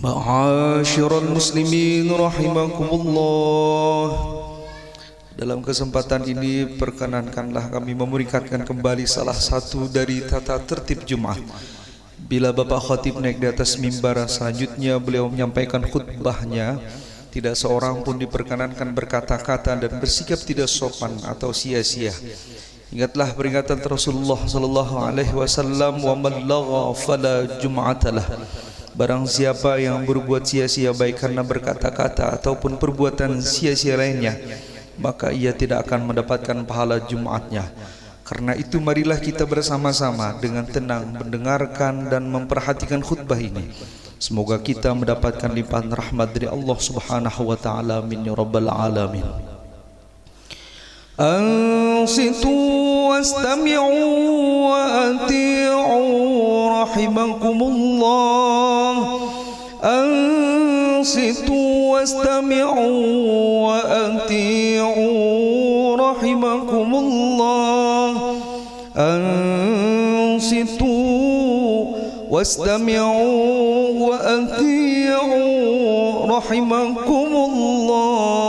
Ma'asyiral muslimin rahimakumullah. Dalam kesempatan ini perkenankanlah kami memeringatkan kembali salah satu dari tata tertib Jumat. Bila Bapak Khatib naik di atas mimbar, selanjutnya beliau menyampaikan khutbahnya, tidak seorang pun diperkenankan berkata-kata dan bersikap tidak sopan atau sia-sia. Ingatlah peringatan Rasulullah sallallahu alaihi wasallam, wa man lagha fala jum'atalah. Barang siapa yang berbuat sia-sia baik karena berkata-kata ataupun perbuatan sia-sia lainnya, maka ia tidak akan mendapatkan pahala Jumatnya. Karena itu marilah kita bersama-sama dengan tenang mendengarkan dan memperhatikan khutbah ini. Semoga kita mendapatkan limpahan rahmat dari Allah Subhanahu wa taala. Amin ya rabbal alamin. Ansitu wastami'u wa ati'u rahimakumullah. Ansitu wastami'u wa ati'u rahimakumullah. Ansitu wastami'u wa ati'u rahimakumullah.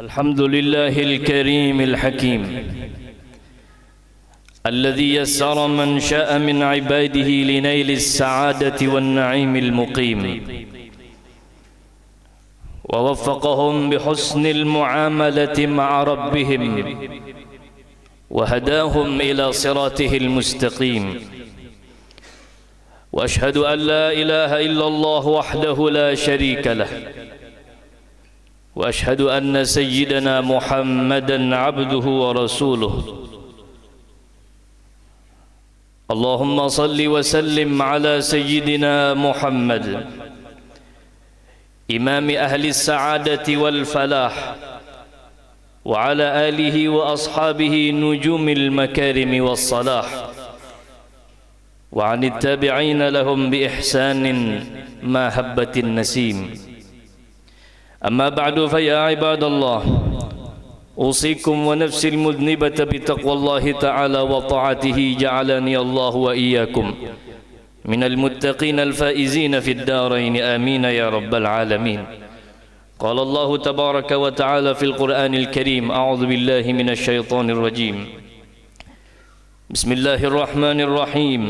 الحمد لله الكريم الحكيم الذي يسر من شاء من عباده لنيل السعادة والنعيم المقيم ووفقهم بحسن المعاملة مع ربهم وهداهم إلى صراطه المستقيم وأشهد أن لا إله إلا الله وحده لا شريك له وأشهد أن سيدنا محمدًا عبده ورسوله اللهم صل وسلم على سيدنا محمد إمام أهل السعادة والفلاح وعلى آله وأصحابه نجوم المكارم والصلاح وعن التابعين لهم بإحسان ما هبت النسيم. أما بعد فيا عباد الله أوصيكم ونفسي المذنبة بتقوى الله تعالى وطاعته جعلني الله وإياكم من المتقين الفائزين في الدارين آمين يا رب العالمين. قال الله تبارك وتعالى في القرآن الكريم أعوذ بالله من الشيطان الرجيم بسم الله الرحمن الرحيم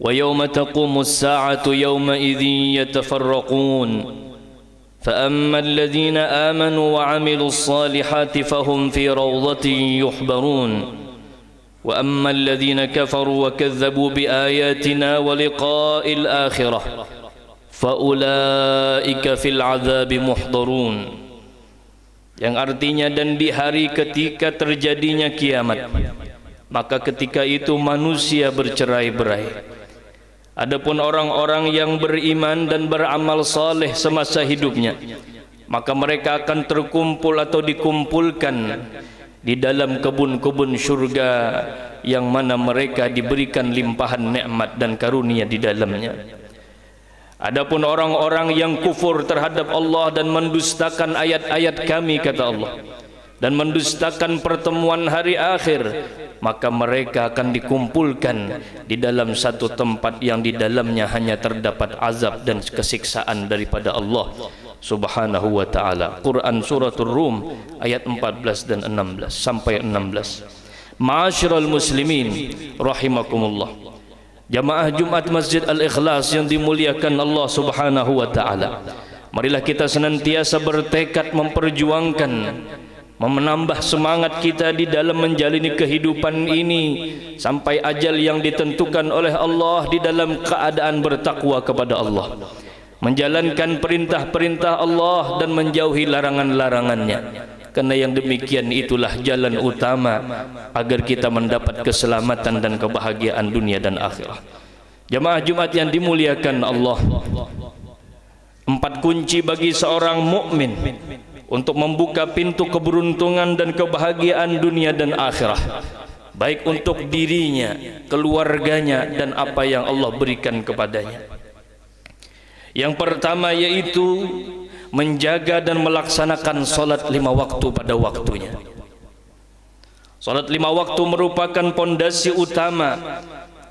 ويوم تقوم الساعة يومئذ يتفرقون فأما الذين آمنوا وعملوا الصالحات فهم في روضة يحبرون وأما الذين كفروا وكذبوا بآياتنا ولقاء الآخرة فأولئك في العذاب محضرون. Yang artinya, dan di hari ketika terjadinya kiamat, maka ketika itu manusia bercerai-berai. Adapun orang-orang yang beriman dan beramal saleh semasa hidupnya, maka mereka akan terkumpul atau dikumpulkan di dalam kebun-kebun syurga yang mana mereka diberikan limpahan nikmat dan karunia di dalamnya. Adapun orang-orang yang kufur terhadap Allah dan mendustakan ayat-ayat kami, kata Allah, dan mendustakan pertemuan hari akhir, maka mereka akan dikumpulkan di dalam satu tempat yang di dalamnya hanya terdapat azab dan kesiksaan daripada Allah Subhanahu wa taala. Quran suratul Rum ayat 14 dan 16 sampai 16. Ma'asyiral muslimin rahimakumullah. Jamaah Jumat Masjid Al-Ikhlas yang dimuliakan Allah Subhanahu wa taala. Marilah kita senantiasa bertekad memperjuangkan, menambah semangat kita di dalam menjalani kehidupan ini sampai ajal yang ditentukan oleh Allah di dalam keadaan bertakwa kepada Allah, menjalankan perintah-perintah Allah dan menjauhi larangan-larangannya. Karena yang demikian itulah jalan utama agar kita mendapat keselamatan dan kebahagiaan dunia dan akhirat. Jamaah Jumat yang dimuliakan Allah, 4 kunci bagi seorang mukmin untuk membuka pintu keberuntungan dan kebahagiaan dunia dan akhirat, baik untuk dirinya, keluarganya, dan apa yang Allah berikan kepadanya. Yang pertama yaitu menjaga dan melaksanakan salat 5 waktu pada waktunya. Salat 5 waktu merupakan pondasi utama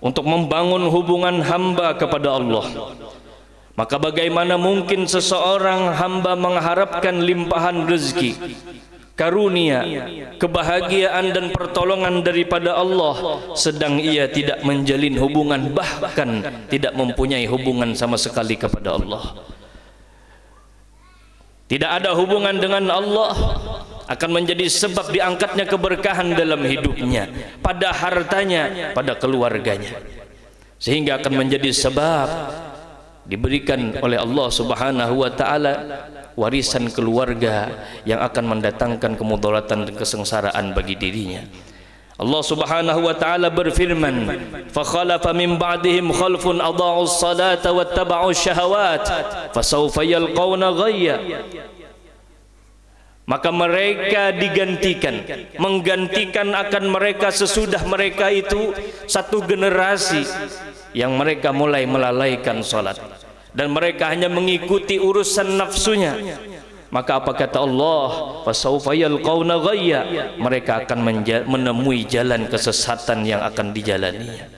untuk membangun hubungan hamba kepada Allah. Maka bagaimana mungkin seseorang hamba mengharapkan limpahan rezeki, karunia, kebahagiaan dan pertolongan daripada Allah sedang ia tidak menjalin hubungan, bahkan tidak mempunyai hubungan sama sekali kepada Allah. Tidak ada hubungan dengan Allah akan menjadi sebab diangkatnya keberkahan dalam hidupnya, pada hartanya, pada keluarganya, sehingga akan menjadi sebab diberikan oleh Allah Subhanahu wa taala warisan keluarga yang akan mendatangkan kemudaratan dan kesengsaraan bagi dirinya. Allah Subhanahu wa taala berfirman, "Fa khalafa min ba'dihim khalfun adha'us salata wattaba'us syahawat fasawfa yalqawna ghayya." Maka mereka digantikan, menggantikan akan mereka sesudah mereka itu satu generasi yang mereka mulai melalaikan salat dan mereka hanya mengikuti urusan nafsunya. Maka apa kata Allah? Fasawfa yalqawna ghayya, mereka akan menemui jalan kesesatan yang akan dijalaninya.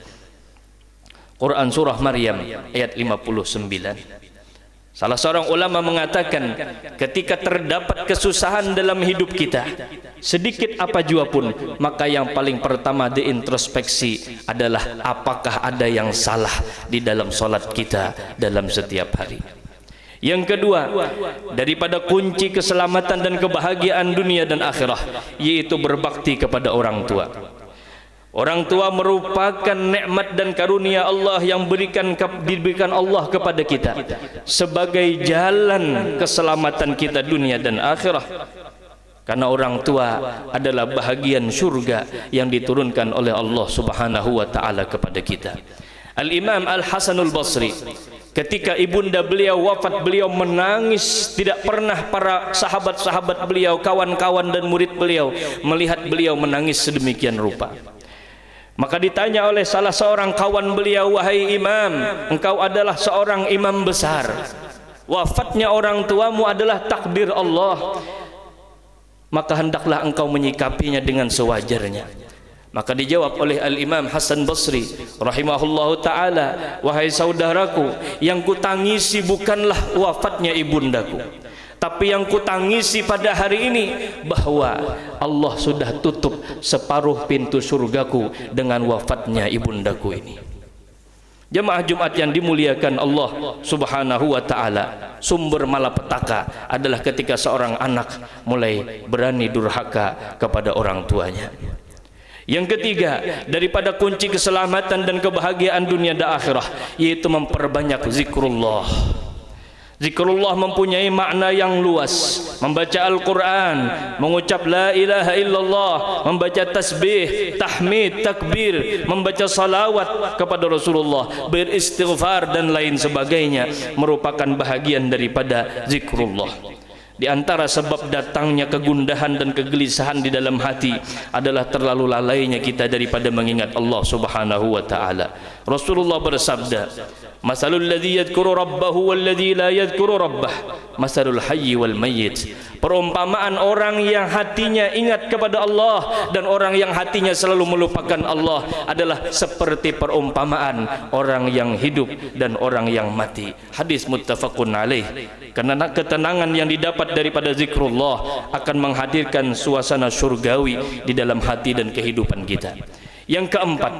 Quran surah Maryam ayat 59. Salah seorang ulama mengatakan, ketika terdapat kesusahan dalam hidup kita, sedikit apa jua pun, maka yang paling pertama diintrospeksi adalah apakah ada yang salah di dalam salat kita dalam setiap hari. Yang kedua, daripada kunci keselamatan dan kebahagiaan dunia dan akhirah, yaitu berbakti kepada orang tua. Orang tua merupakan nikmat dan karunia Allah yang diberikan Allah kepada kita sebagai jalan keselamatan kita dunia dan akhirah. Karena orang tua adalah bahagian surga yang diturunkan oleh Allah Subhanahu wa taala kepada kita. Al-Imam Al-Hasanul Basri, ketika ibunda beliau wafat, beliau menangis. Tidak pernah para sahabat-sahabat beliau, kawan-kawan dan murid beliau melihat beliau menangis sedemikian rupa. Maka ditanya oleh salah seorang kawan beliau, "Wahai imam, engkau adalah seorang imam besar. Wafatnya orang tuamu adalah takdir Allah. Maka hendaklah engkau menyikapinya dengan sewajarnya." Maka dijawab oleh Al-Imam Hasan Basri rahimahullahu ta'ala, "Wahai saudaraku, yang kutangisi bukanlah wafatnya ibundaku, tapi yang kutangisi pada hari ini bahwa Allah sudah tutup separuh pintu surgaku dengan wafatnya ibundaku ini." Jemaah Jumat yang dimuliakan Allah Subhanahu wa taala, sumber malapetaka adalah ketika seorang anak mulai berani durhaka kepada orang tuanya. Yang ketiga, daripada kunci keselamatan dan kebahagiaan dunia dan akhirah, yaitu memperbanyak zikrullah. Zikrullah mempunyai makna yang luas. Membaca Al-Quran, mengucap la ilaha illallah, membaca tasbih, tahmid, takbir, membaca salawat kepada Rasulullah, beristighfar dan lain sebagainya merupakan bahagian daripada zikrullah. Di antara sebab datangnya kegundahan dan kegelisahan di dalam hati adalah terlalu lalainya kita daripada mengingat Allah Subhanahu wa taala. Rasulullah bersabda, "Masalul ladzi yadhkuru rabbahu wal ladzi la yadhkuru rabbah, masalul hayy wal mayyit." Perumpamaan orang yang hatinya ingat kepada Allah dan orang yang hatinya selalu melupakan Allah adalah seperti perumpamaan orang yang hidup dan orang yang mati. Hadis muttafaqun alaih. Karena ketenangan yang didapat daripada zikrullah akan menghadirkan suasana surgawi di dalam hati dan kehidupan kita. Yang keempat,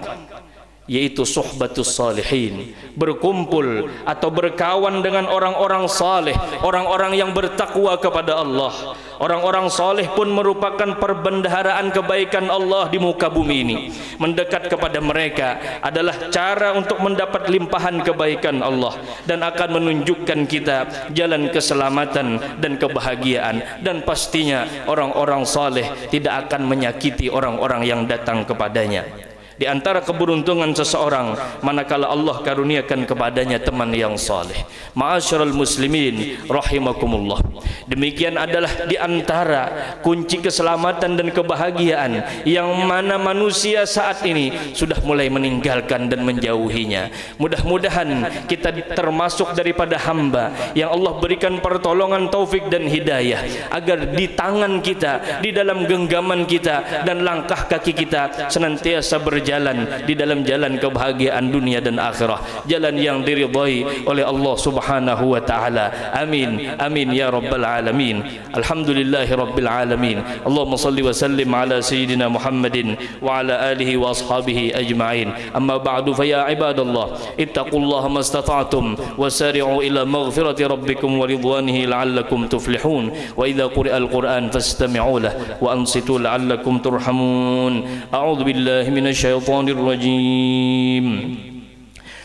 yaitu suhbatus salihin, berkumpul atau berkawan dengan orang-orang saleh, orang-orang yang bertakwa kepada Allah. Orang-orang saleh pun merupakan perbendaharaan kebaikan Allah di muka bumi ini. Mendekat kepada mereka adalah cara untuk mendapat limpahan kebaikan Allah dan akan menunjukkan kita jalan keselamatan dan kebahagiaan. Dan pastinya orang-orang saleh tidak akan menyakiti orang-orang yang datang kepadanya. Di antara keberuntungan seseorang manakala Allah karuniakan kepadanya teman yang saleh. Ma'asyiral muslimin rahimakumullah. Demikian adalah di antara kunci keselamatan dan kebahagiaan yang mana manusia saat ini sudah mulai meninggalkan dan menjauhinya. Mudah-mudahan kita termasuk daripada hamba yang Allah berikan pertolongan, taufik dan hidayah agar di tangan kita, di dalam genggaman kita dan langkah kaki kita senantiasa berjalan di dalam jalan kebahagiaan dunia dan akhirah, jalan yang diridhai oleh Allah Subhanahu wa taala. Amin amin ya rabbal alamin. Alhamdulillahi rabbil alamin. Allahumma salli wa sallim ala sayyidina Muhammadin wa ala alihi wa ashabihi ajma'in. Amma ba'du, fa ya ibadallah ittaqullaha mastata'tum wasari'u ila maghfirati rabbikum wa ridwanihi la'allakum tuflihun. Wa idza quri'a al-Qur'an fastami'u lahu wa ansitu la'allakum turhamun. A'udzu billahi minasy syaithanir rajim.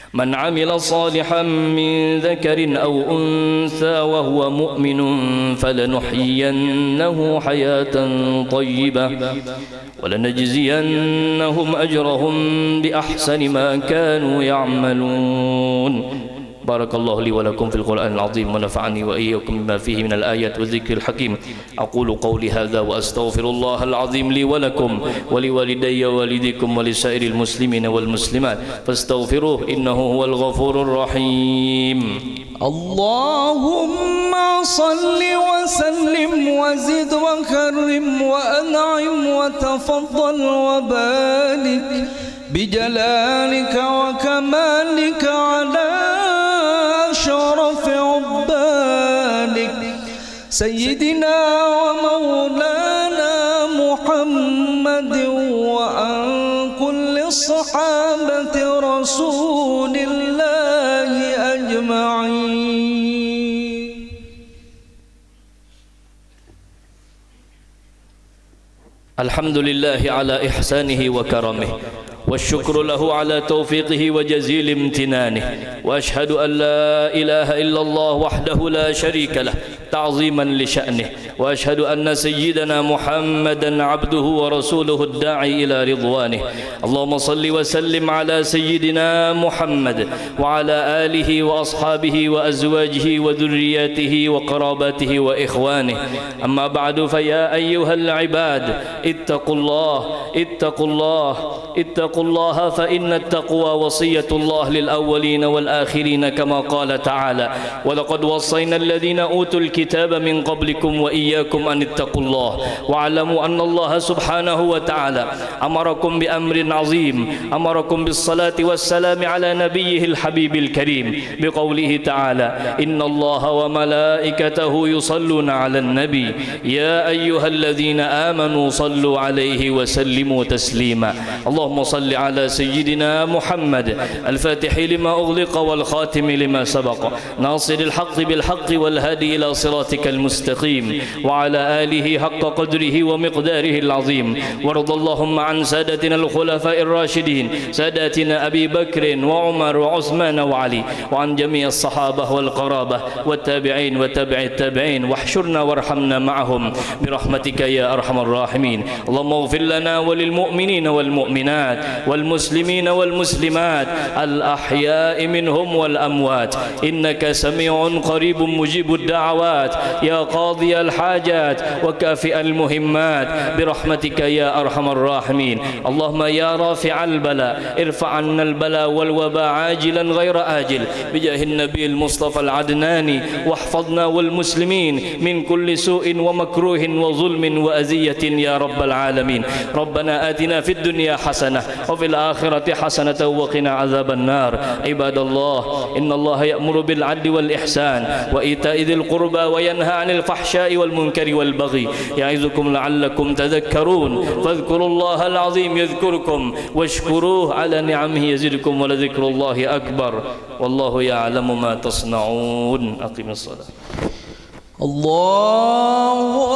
من عمل صالحا من ذكر أو أنثى وهو مؤمن فلنحيينه حياة طيبة ولنجزينهم أجرهم بأحسن ما كانوا يعملون. بارك الله لي ولكم في القرآن العظيم ونفعني وإياكم بما فيه من الآيات والذكر الحكيم. أقول قولي هذا وأستغفر الله العظيم لي ولكم ولوالدي ووالديكم ولسائر المسلمين والمسلمات فاستغفروه إنه هو الغفور الرحيم. اللهم صل وسلم وزد وكرم وأنعم وتفضل وبارك بجلالك وكمالك على شرف عبادك سيدنا ومولانا محمد وعن كل صحابة رسول الله أجمعين. الحمد لله على إحسانه وكرمه والشكر له على توفيقه وجزيل امتنانه وأشهد أن لا إله إلا الله وحده لا شريك له تعظيما لشأنه وأشهد أن سيدنا محمدا عبده ورسوله الداعي إلى رضوانه. اللهم صل وسلم على سيدنا محمد وعلى آله وأصحابه وأزواجه وذرياته وقراباته وإخوانه. أما بعد، فيا أيها العباد اتقوا الله اتقوا الله اتقوا الله، فإن التقوى وصية الله للأولين والآخرين كما قال تعالى: ولقد وصينا الذين أوتوا الكتاب من قبلكم وإياكم أن اتقوا الله واعلموا أن الله سبحانه وتعالى أمركم بأمر عظيم، أمركم بالصلاة والسلام على نبيه الحبيب الكريم بقوله تعالى: إن الله وملائكته يصلون على النبي يا أيها الذين آمنوا صلوا عليه وسلموا تسليما. اللهم صل على سيدنا محمد الفاتح لما أغلق والخاتم لما سبق ناصر الحق بالحق والهادي إلى صراطك المستقيم وعلى آله حق قدره ومقداره العظيم. وارض اللهم عن سادتنا الخلفاء الراشدين ساداتنا أبي بكر وعمر وعثمان وعلي، وعن جميع الصحابة والقرابة والتابعين وتابع التابعين، واحشرنا وارحمنا معهم برحمتك يا أرحم الراحمين. اللهم اغفر لنا وللمؤمنين والمؤمنات والمسلمين والمسلمات الأحياء منهم والأموات، إنك سميع قريب مجيب الدعوات يا قاضي الحاجات وكافئ المهمات برحمتك يا أرحم الراحمين. اللهم يا رافع البلاء ارفع عنا البلاء والوباء عاجلا غير آجل بجاه النبي المصطفى العدناني، واحفظنا والمسلمين من كل سوء ومكروه وظلم وأذية يا رب العالمين. ربنا آتنا في الدنيا حسنة وفي الآخرة حسنة وقنا عذاب النار. عباد الله، إن الله يأمر بالعدل والإحسان وإيتاء ذي القربى وينهى عن الفحشاء والمنكر والبغي يعظكم لعلكم تذكرون. فاذكروا الله العظيم يذكركم واشكروه على نعمه يزدكم ولذكر الله أكبر والله يعلم ما تصنعون. أقم الصلاة. الله